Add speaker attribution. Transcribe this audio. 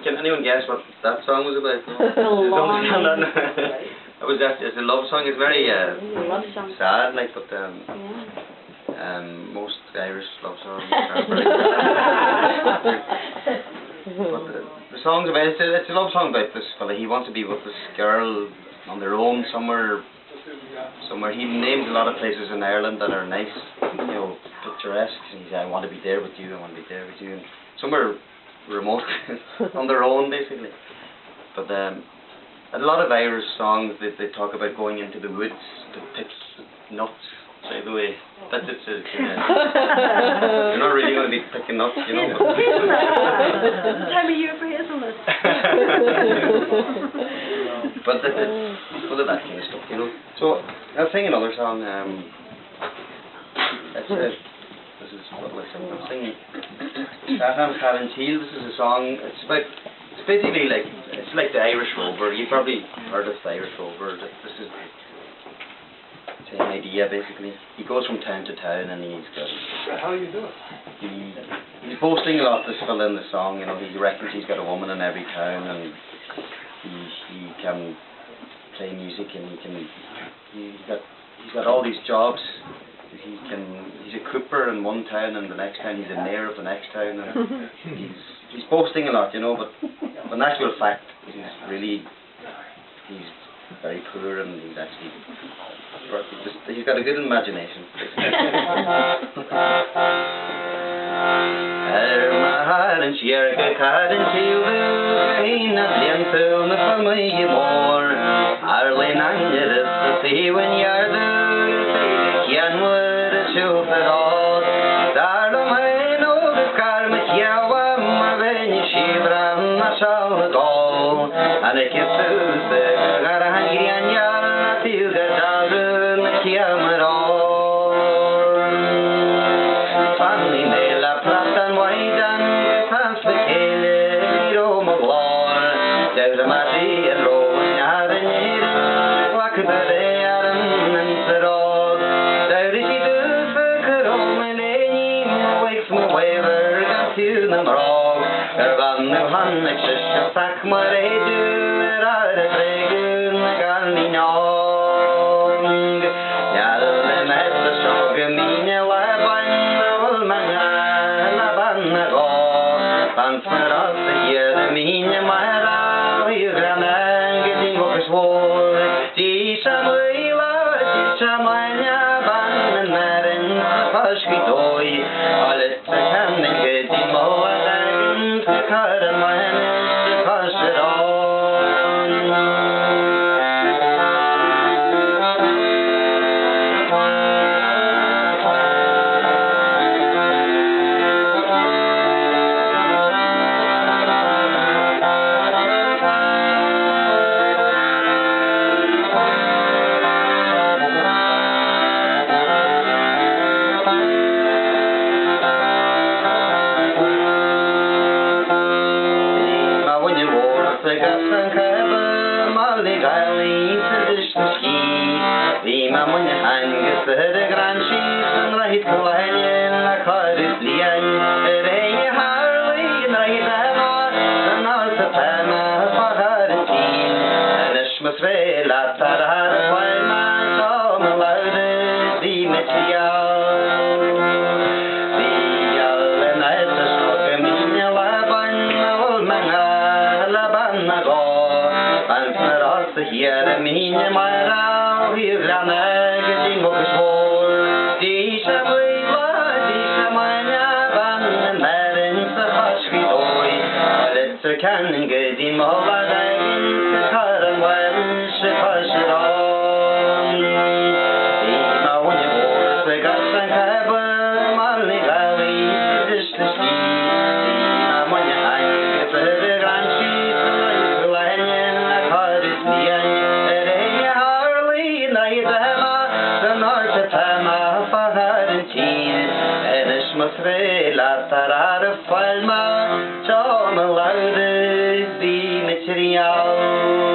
Speaker 1: Can anyone guess what that song was about? It's a love song. It's very sad, like, but most Irish love songs are very but the song's about it's a love song about this fella. He wants to be with this girl on their own somewhere. He named a lot of places in Ireland that are nice, you know, picturesque. And he said, "I want to be there with you. I want to be there with you." And somewhere remote on their own, basically. But a lot of Irish songs they talk about going into the woods to pick nuts. By the way, that's it. You're not really going to be picking nuts, you know.
Speaker 2: Time of year for hazelnuts.
Speaker 1: But it's full of that kind of stuff, you know. So I'll sing another song. This is what I'm singing. This is a song. It's basically like the Irish Rover. You probably heard of the Irish Rover. This is the same idea basically. He goes from town to town and he's got.
Speaker 3: How do you do it?
Speaker 1: He's boasting a lot. This fella in the song, you know. He reckons he's got a woman in every town and he can play music and he's got all these jobs. He's a cooper in one town and the next town he's a mayor of the next town and he's boasting a lot, you know, but in actual fact he's very poor and he's got a good imagination. hier mine mara hier grana geding op school die shabla die shamanya van meren se hashvi doi let's kan gedin mala dagen se karan wan se hashron die maune bor se gasan kaba malni gali dishliski die maune hay se granchi Masrela tarar falma, chama laude di material.